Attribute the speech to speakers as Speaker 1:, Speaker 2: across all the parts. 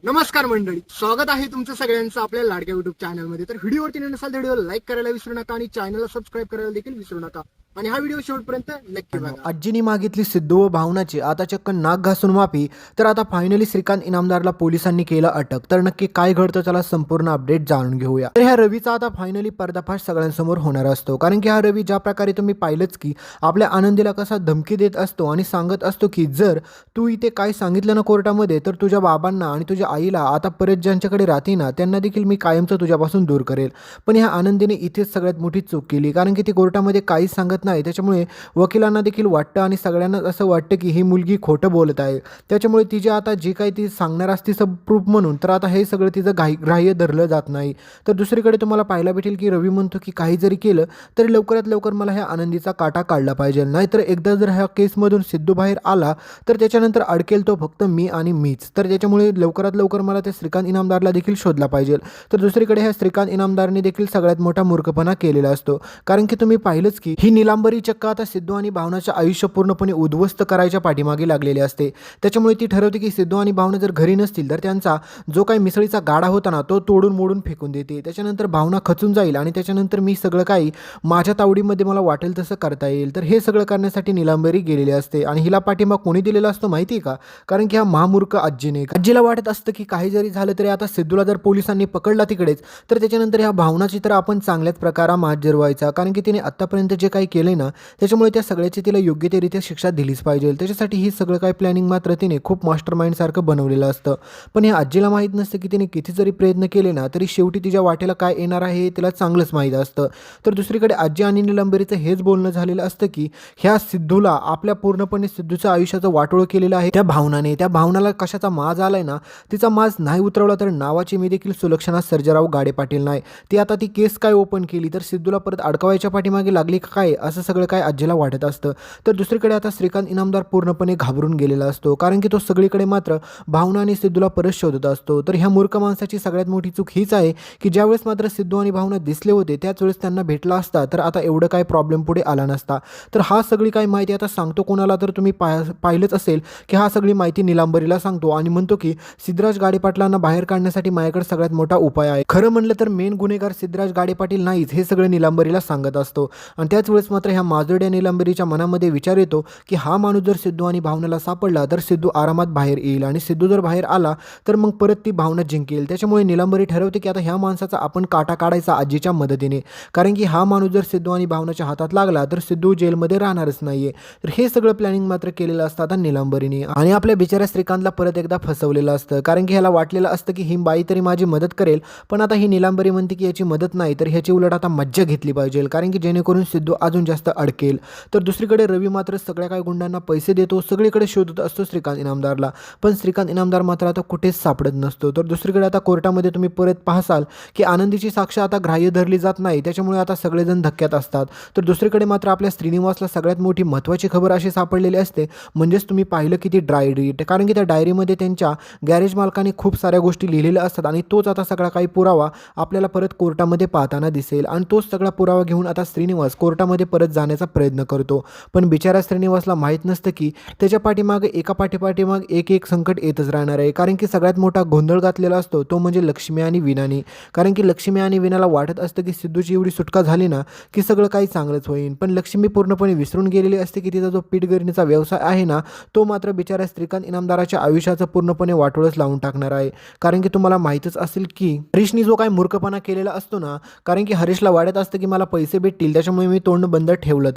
Speaker 1: नमस्कार मंडळी, स्वागत आहे तुमचं सगळ्यांचं आपल्या लाडक्या युट्यूब चॅनलमध्ये. तर व्हिडिओवरती नसाल तर व्हिडिओला लाईक करायला विसरू नका आणि चॅनलला सबस्क्राईब करायला देखील विसरू नका आणि हा व्हिडिओ शेवटपर्यंत नक्की बघा.
Speaker 2: आजीनी मागितली सिद्धू व भावनाची आता चक्क नाक घासून माफी. तर आता फायनली श्रीकांत इनामदारला पोलिसांनी केलं अटक. तर नक्की काय घडतं चला संपूर्ण अपडेट जाणून घेऊया. तर ह्या रवीचा आता फायनली पर्दाफाश सगळ्यांसमोर होणार असतो, कारण की हा रवी ज्या प्रकारे तुम्ही पाहिलंच की आपल्या आनंदीला कसा धमकी देत असतो आणि सांगत असतो की जर तू इथे काय सांगितलं ना कोर्टामध्ये तर तुझ्या बाबांना आणि तुझ्या आईला आता परत ज्यांच्याकडे राहते ना त्यांना देखील मी कायमचं तुझ्यापासून दूर करेल. पण ह्या आनंदीने इथेच सगळ्यात मोठी चूक केली, कारण की ती कोर्टामध्ये काहीच सांगत नाही. त्याच्यामुळे वकिलांना देखील वाटतं आणि सगळ्यांना असं वाटतं की ही मुलगी खोटं बोलत आहे. त्याच्यामुळे तिचे आता जे काही ती सांगणार असते सब प्रूफ म्हणून तर आता हे सगळं तिचं ग्राह्य धरलं जात नाही. तर दुसरीकडे तुम्हाला पाहायला भेटेल की रवी म्हणतो की काही जरी केलं तरी लवकरात लवकर मला ह्या आनंदीचा काटा काढला पाहिजे, नाहीतर एकदा जर ह्या केसमधून सिद्धू बाहेर आला तर त्याच्यानंतर अडकेल तो फक्त मी आणि मीच. तर त्याच्यामुळे लवकरात लवकर मला त्या श्रीकांत इनामदारला देखील शोधला पाहिजे. तर दुसरीकडे ह्या श्रीकांत इनामदारने देखील सगळ्यात मोठा मूर्खपणा केलेला असतो, कारण की तुम्ही पाहिलंच की ही निलांबरी चक्क आता सिद्धू आणि भावनाचं आयुष्य पूर्णपणे उद्ध्वस्त करायच्या पाठीमागे लागलेले असते. त्याच्यामुळे ती ठरवते की सिद्धू आणि भावना जर घरी नसतील तर त्यांचा जो काही मिसळीचा गाडा होता ना तो तोडून मोडून फेकून देते. त्याच्यानंतर भावना खचून जाईल आणि त्याच्यानंतर मी सगळं काही माझ्या तावडीमध्ये मला वाटेल तसं करता येईल. तर हे सगळं करण्यासाठी निलांबरी गेलेली असते आणि हिला पाठिंबा कोणी दिलेला असतो माहिती आहे का? कारण की हा महामूर्ख आजीला वाटत असतं की काही जरी झालं तरी आता सिद्धूला जर पोलिसांनी पकडला तिकडेच तर त्याच्यानंतर ह्या भावनाची तर आपण चांगल्याच प्रकारा मात जिरवायचा, कारण की तिने आत्तापर्यंत जे काही केले ना त्याच्यामुळे त्या सगळ्याची तिला योग्यतेरित्या शिक्षा दिलीच पाहिजे. त्याच्यासाठी ही सगळं काही प्लॅनिंग मात्र तिने खूप मास्टर माइंडसारखं बनवलेलं असतं. पण ह्या आजीला माहीत नसतं की तिने किती जरी प्रयत्न केले ना तरी शेवटी तिच्या वाटेला काय येणार आहे हे तिला चांगलंच माहीत असतं. तर दुसरीकडे आजी आणि निलंबरीचं हेच बोलणं झालेलं असतं की ह्या सिद्धूला आपल्या पूर्णपणे सिद्धूच्या आयुष्याचं वाटोळं केलेलं आहे त्या भावनाने. त्या भावनाला कशाचा माज आलाय ना, तिचा माज नाही उतरवला तर नावाची मी देखील सुलक्षणा सर्जेराव गाडे पाटील नाही. ती आता ती केस काय ओपन केली तर सिद्धूला परत अडकवायच्या पाठीमागे लागली का काय असं सगळं काय आजीला वाटत असतं. तर दुसरीकडे आता श्रीकांत इनामदार पूर्णपणे घाबरून गेलेला असतो, कारण की तो सगळीकडे मात्र भावना आणि सिद्धूला परत शोधत असतो. तर ह्या मूर्ख माणसाची सगळ्यात मोठी चूक हीच आहे की ज्यावेळेस मात्र सिद्धू आणि भावना दिसले होते त्याच वेळेस त्यांना भेटला असता तर आता एवढं काय प्रॉब्लेम पुढे आला नसता. तर हा सगळी काही माहिती आता सांगतो कोणाला तर तुम्ही पाहिलंच असेल की हा सगळी माहिती निलांबरीला सांगतो आणि म्हणतो की सिद्धराज गाडे पाटलांना बाहेर काढण्यासाठी माझ्याकडे सगळ्यात मोठा उपाय आहे. खरं म्हणलं तर मेन गुन्हेगार सिद्धराज गाडे पाटील नाहीच हे सगळं निलांबरीला सांगत असतो. आणि त्याच वेळेस मात्र ह्या माजोड्या निलांबरीच्या मनामध्ये विचार येतो की हा माणूस जर सिद्धू आणि भावनाला सापडला तर सिद्धू आरामात बाहेर येईल आणि सिद्धू जर बाहेर आला तर मग परत ती भावना जिंकेल. त्याच्यामुळे निलांबरी ठरवते की आता ह्या माणसाचा आपण काटा काढायचा आजीच्या मदतीने, कारण की हा माणूस जर सिद्धू आणि भावनाच्या हातात लागला तर सिद्धू जेलमध्ये राहणारच नाहीये. तर हे सगळं प्लॅनिंग मात्र केलेलं असतं आता निलांबरीने आणि आपल्या बिचाऱ्या श्रीकांतला परत एकदा फसवलेलं असतं, कारण की ह्याला वाटलेलं असतं की ही बाई तरी माझी मदत करेल. पण आता ही निलांबरी म्हणते की याची मदत नाही तर ह्याची उलट आता मज्जा घेतली पाहिजे, कारण की जेणेकरून सिद्धू अजून जास्त अडकेल. तर दुसरीकडे रवी मात्र सगळ्या काही गुंडांना पैसे देतो, सगळीकडे शोधत असतो श्रीकांत इनामदारला, पण श्रीकांत इनामदार मात्र आता कुठेच सापडत नसतो. तर दुसरीकडे आता कोर्टामध्ये तुम्ही परत पाहसाल की आनंदीची साक्ष आता ग्राह्य धरली जात नाही, त्याच्यामुळे आता सगळेजण धक्क्यात असतात. तर दुसरीकडे मात्र आपल्या श्रीनिवासला सगळ्यात मोठी महत्त्वाची खबर अशी सापडलेली असते, म्हणजेच तुम्ही पाहिलं की ती डायरी, कारण की त्या डायरीमध्ये त्यांच्या गॅरेज मालकाने खूप साऱ्या गोष्टी लिहिलेल्या असतात आणि तोच आता सगळा काही पुरावा आपल्याला परत कोर्टामध्ये पाहताना दिसेल आणि तोच सगळा पुरावा घेऊन आता श्रीनिवास कोर्टामध्ये परत जाण्याचा प्रयत्न करतो. पण बिचारा श्रीनिवासला माहीत नसतं की त्याच्या पाठीमागे एका पाठीमाग एक एक संकट येतच राहणार आहे, कारण की सगळ्यात मोठा गोंधळ घातलेला असतो तो म्हणजे लक्ष्मी आणि विनानी. कारण की लक्ष्मी आणि विनाला वाटत असतं की सिद्धूची एवढी सुटका झाली ना की सगळं काही चांगलंच होईल, पण लक्ष्मी पूर्णपणे विसरून गेलेली असते की तिचा जो पीठगिरणीचा व्यवसाय आहे ना तो मात्र बिचारा श्रीकांत इनामदाराच्या आयुष्याचं पूर्णपणे वाटोळच लावून टाकणार आहे. कारण की तुम्हाला माहीतच असेल की हरीशनी जो काही मूर्खपणा केलेला असतो ना, कारण की हरीशला वाटत असतं की मला पैसे भेटतील त्याच्यामुळे मी तोंड बंद ठेवलं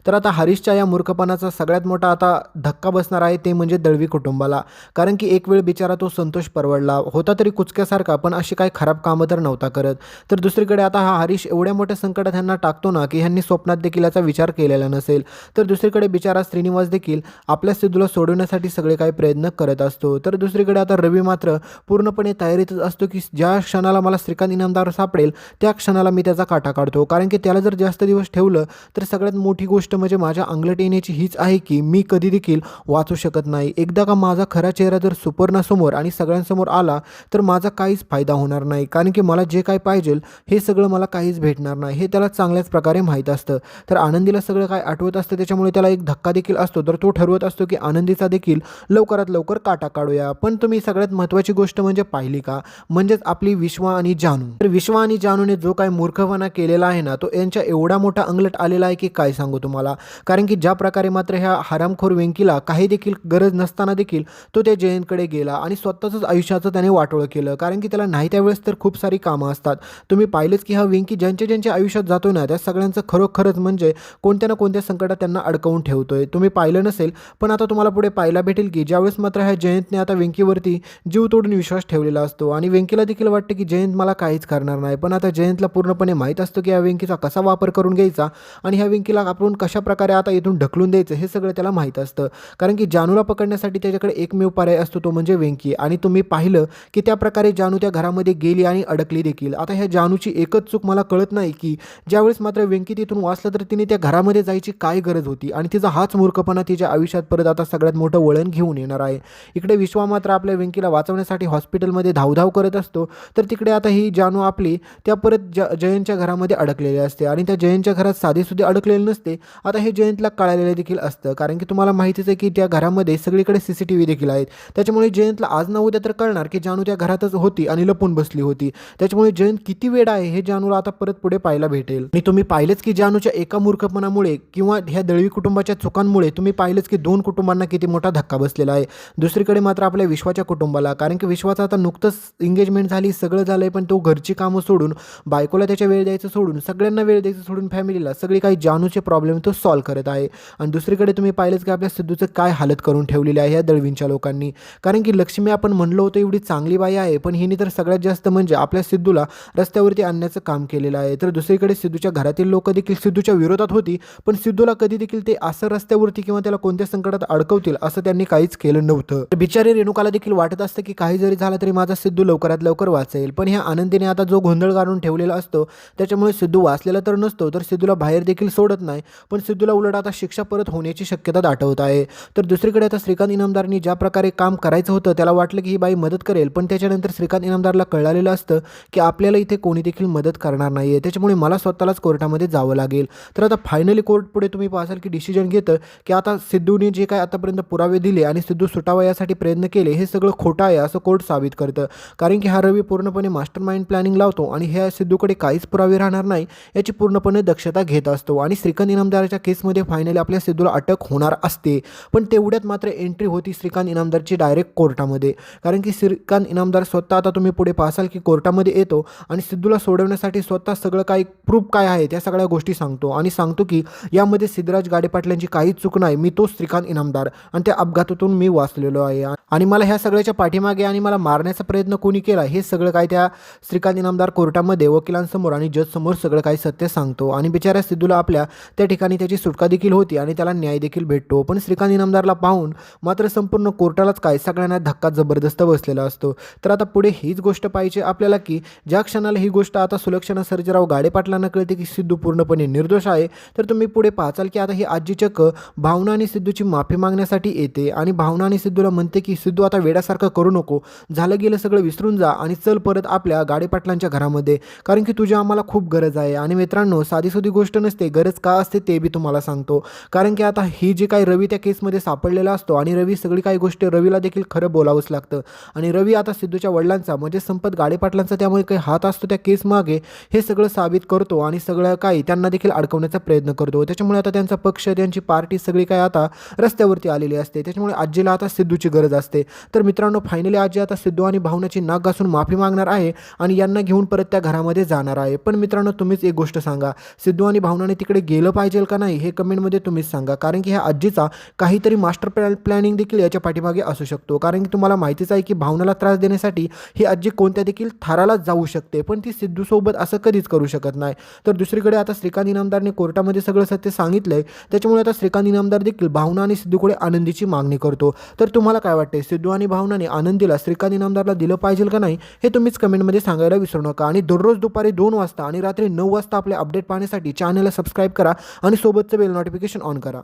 Speaker 2: तर आता हरीशच्या या मूर्खपणाचा सगळ्यात मोठा आता धक्का बसणार आहे ते म्हणजे दळवी कुटुंबाला. कारण की एक वेळ बिचारा तो संतोष परवडला होता तरी कुचक्यासारखा, पण अशी काही खराब कामं तर नव्हता करत. तर दुसरीकडे आता हा हरीश एवढ्या मोठ्या संकटात ह्यांना टाकतो ना की ह्यांनी स्वप्नात देखील याचा विचार केलेला नसेल. तर दुसरीकडे बिचारा श्रीनिवास देखील आपल्या सिद्धूला सोडवण्यासाठी सगळे काही प्रयत्न करत असतो. तर दुसरीकडे आता रवी मात्र पूर्णपणे तयारीतच असतो की ज्या क्षणाला मला श्रीकांत इनामदार सापडेल त्या क्षणाला मी त्याचा काटा काढतो, कारण की त्याला जर जास्त दिवस ठेवलं तर सगळ्यात मोठी गोष्ट म्हणजे माझ्या अंगलट येण्याची हीच आहे की मी कधी देखील वाचू शकत नाही. एकदा का माझा खरा चेहरा जर सुपर्णासमोर आणि सगळ्यांसमोर आला तर माझा काहीच फायदा होणार नाही, कारण की मला जे काय पाहिजे हे सगळं मला काहीच भेटणार नाही हे त्याला चांगल्याच प्रकारे माहीत असतं. तर आनंदीला सगळं काय आठवत असतं, त्याच्यामुळे त्याला एक धक्का देखील असतो. तर तो ठरवत असतो की आनंदीचा देखील लवकरात लवकर काटा काढूया. पण तुम्ही सगळ्यात महत्त्वाची गोष्ट म्हणजे पाहिली का, म्हणजेच आपली विश्वा आणि जानू. तर विश्वा आणि जानूने जो काय मूर्खपणा केलेला आहे ना, तो यांच्या एवढा मोठा अंगलट आलेला आहे की काय सांगू तुम्हाला. कारण की ज्या प्रकारे मात्र ह्या हरामखोर वेंकीला काही देखील गरज नसताना देखील तो त्या जयंतकडे गेला आणि स्वतःच आयुष्याचं त्याने वाटोळं केलं. कारण की त्याला नाही त्यावेळेस तर खूप सारी कामं असतात. तुम्ही पाहिलेच की हा वेंकी ज्यांच्या आयुष्यात जातो ना, त्या सगळ्यांचं खरोखरच म्हणजे कोणत्या ना कोणत्या संकटात त्यांना अडकवून ठेवतोय. तुम्ही पाहिलं नसेल, पण आता तुम्हाला पुढे पाहायला भेटेल की ज्यावेळेस मात्र ह्या जयंतने आता वेंकीवरती जीव तोडून विश्वास ठेवलेला असतो आणि वेंकीला देखील वाटतं की जयंत मला काहीच करणार नाही. पण आता जयंतला पूर्णपणे माहीत असतं की ह्या वेंकीचा कसा वापर करून घ्यायचा आणि ह्या वेंकीला आपण कशा प्रकारे आता इथून ढकलून द्यायचं हे सगळं त्याला माहीत असतं. कारण की जानूला पकडण्यासाठी त्याच्याकडे एकमेव पर्याय असतो, तो म्हणजे वेंकी. आणि तुम्ही पाहिलं की त्या प्रकारे जानू त्या घरामध्ये गेली आणि अडकली देखील. आता ह्या जानूची एकच चूक मला कळत नाही की ज्यावेळेस मात्र वेंकी तिथून वाचलं तर तिने त्या घरामध्ये जायची काय गरज होती आणि तिचा हाच मूर्खपणा तिच्या आयुष्यात परत आता सगळ्यात मोठं वळण घेऊन येणार आहे. इकडे विश्वा मात्र आपल्या वेंकीला वाचवण्यासाठी हॉस्पिटलमध्ये धावधाव करत असतो, तर तिकडे आता ही जानू आपली त्या परत जयंतच्या घरामध्ये अडकलेली असते आणि त्या जयंतच्या घरात साधीसुद्धा अडकलेले नसते. आता हे जयंतला कळालेलं देखील असतं, कारण की तुम्हाला माहितीच आहे की त्या घरामध्ये सगळीकडे CCTV देखील आहेत. त्याच्यामुळे जयंतला आज ना उद्या तर कळणार की जानू त्या घरातच होती आणि लपून बसली होती. त्याच्यामुळे जयंत किती वेडा आहे हे जानूला आता परत पुढे पाहायला भेटेल. आणि तुम्ही पाहिलेच की जानूच्या एका मूर्खपणामुळे किंवा ह्या दळवी कुटुंबाच्या चुकांमुळे तुम्ही पाहिलेच की 2 कुटुंबांना किती मोठा धक्का बसलेला आहे. दुसरीकडे मात्र आपल्या विश्वाच्या कुटुंबाला, कारण की विश्वाचं आता नुकतंच एंगेजमेंट झाली, सगळं झालंय, पण तो घरची कामं सोडून, बायकोला त्याच्या वेळ द्यायचं सोडून, सगळ्यांना वेळ द्यायचं सोडून, फॅमिलीला सगळी काही जानूचे प्रॉब्लेम तो सॉल्व्ह करत आहे. आणि दुसरीकडे तुम्ही पाहिलेच की आपल्या सिद्धूचं काय हालत करून ठेवलेली आहे या दळवींच्या लोकांनी. कारण की लक्ष्मी आपण म्हणलो होतो एवढी चांगली बाई आहे, पण हिने तर सगळ्यात जास्त म्हणजे आपल्या सिद्धूला रस्त्यावरती आणण्याचं काम केलेलं आहे. तर दुसरीकडे सिद्धूच्या घरातील लोक देखील सिद्धूच्या विरोधात होती, पण सिद्धूला कधी देखील ते असं रस्त्यावरती किंवा त्याला कोणत्या संकटात अडकवतील असं त्यांनी काहीच केलं नव्हतं. बिचारी रेणुकाला देखील वाटत असतं की काही जरी झालं तरी माझा सिद्धू लवकरात लवकर वाचेल, पण ह्या आनंदीने आता जो गोंधळ काढून ठेवलेला असतो त्याच्यामुळे सिद्धू वाचलेला तर नसतो, तर सिद्धूला बाहेर देखील सोडत नाही, पण सिद्धूला उलट आता शिक्षा परत होण्याची शक्यता दाटवत आहे. तर दुसरीकडे आता श्रीकांत इनामदारनी ज्या प्रकारे काम करायचं होतं त्याला वाटलं की ही बाई मदत करेल, पण त्याच्यानंतर श्रीकांत इनामदारला कळालेलं असतं की आपल्याला इथे कोणी देखील मदत करणार नाही आहे, त्याच्यामुळे मला स्वतःलाच कोर्टामध्ये जावं लागेल. तर आता फायनली कोर्ट पुढे तुम्ही पाहाल की डिसिजन घेतं की आता सिद्धूने जे काय आतापर्यंत पुरावे दिले आणि सिद्धू सुटावा यासाठी प्रयत्न केले हे सगळं खोटं आहे असं कोर्ट साबित करतं. कारण की हा रवी पूर्णपणे मास्टर माइंड प्लॅनिंग लावतो आणि ह्या सिद्धूकडे काहीच पुरावे राहणार नाही याची पूर्णपणे दक्षता घेत असतो. आणि श्रीकांत इनामदाराच्या केसमध्ये फायनली आपल्या सिद्धूला अटक होणार असते, पण तेवढ्यात मात्र एंट्री होती श्रीकांत इनामदारची डायरेक्ट कोर्टामध्ये. कारण की श्रीकांत इनामदार स्वतः आता तुम्ही पुढे पाहाल की कोर्टामध्ये येतो आणि सिद्धूला सोडवण्यासाठी स्वतः सगळं काही प्रूफ काय आहे त्या सगळ्या गोष्टी सांगतो आणि सांगतो की यामध्ये सिद्धराज गाडेपाटलांची काहीच चूक नाही, मी तोच श्रीकांत इनामदार आणि त्या अपघातातून मी वाचलेलो आहे आणि मला ह्या सगळ्याच्या पाठीमागे आणि मला मारण्याचा प्रयत्न कोणी केला हे सगळं काय त्या श्रीकांत इनामदार कोर्टामध्ये वकिलांसमोर आणि जज समोर सगळं काही सत्य सांगतो. आणि बिचाऱ्या सिद्धूला आपल्या त्या ठिकाणी त्याची सुटका देखील होती आणि त्याला न्याय देखील भेटतो. पण श्रीकांत इनामदारला पाहून मात्र संपूर्ण कोर्टालाच काय सगळ्यांना धक्का जबरदस्त बसलेला असतो. तर आता पुढे हीच गोष्ट पाहिजे आपल्याला की ज्या क्षणाला ही गोष्ट आता सुलक्षणा सर्जेराव गाडेपाटलांना कळते की सिद्धू पूर्णपणे निर्दोष आहे, तर तुम्ही पुढे पाहाल की आता ही आजी चक्क भावना आणि सिद्धूची माफी मागण्यासाठी येते आणि भावना आणि सिद्धूला म्हणते की सिद्धू आता वेड्यासारखं करू नको, झालं गेलं सगळं विसरून जा आणि चल परत आपल्या गाडेपाटलांच्या घरामध्ये, कारण की तुझी आम्हाला खूप गरज आहे. आणि मित्रांनो साधीसुधी गोष्ट नसते, गरज का असते ते बी तुम्हाला सांगतो. कारण की आता ही जी काही रवी त्या केसमध्ये सापडलेला असतो आणि रवी सगळी काही गोष्टी रवीला देखील खरं बोलावंच लागतं आणि रवी आता सिद्धूच्या वडिलांचा म्हणजे संपत गाडेपाटलांचा त्यामुळे काही हात असतो त्या केस मागे हे सगळं साबित करतो आणि सगळं काही त्यांना देखील अडकवण्याचा प्रयत्न करतो. त्याच्यामुळे आता त्यांचा पक्ष त्यांची पार्टी सगळी काय आता रस्त्यावरती आलेली असते. त्याच्यामुळे आजीला आता सिद्धूची गरज असते. तर मित्रांनो फायनली आजी आता सिद्धू आणि भावनाची नाक घासून माफी मागणार आहे आणि यांना घेऊन परत त्या घरामध्ये जाणार आहे. पण मित्रांनो तुम्हीच एक गोष्ट सांगा, सिद्धू आणि भावनाने तिकडे गेलं पाहिजे का नाही हे कमेंटमध्ये तुम्हीच सांगा. कारण की ह्या आजीचा काहीतरी मास्टर प्लॅनिंग देखील याच्या पाठीमागे असू शकतो. कारण की तुम्हाला माहितीच आहे की भावनाला त्रास देण्यासाठी ही आजी कोणत्या देखील थराला जाऊ शकते, पण ती सिद्धूसोबत असं कधीच करू शकत नाही. तर दुसरीकडे आता श्रीकांत इनामदारने कोर्टामध्ये सगळं सत्य सांगितलंय, त्याच्यामुळे आता श्रीकांत इनामदार देखील भावना आणि सिद्धूकडे आनंदीची मागणी करतो. तर तुम्हाला काय वाटते, सिद्धू आणि भावनाने आनंदीला श्रीकांत इनामदारला दिलं पाहिजे का नाही हे तुम्हीच कमेंटमध्ये सांगायला विसरू नका. आणि दररोज दुपारी 2 वाजता आणि रात्री 9 वाजता आपले अपडेट पाहण्यासाठी चॅनलला सबस्क्राईब सबस्क्राईब करा आणि सोबतचं बेल नोटिफिकेशन ऑन करा.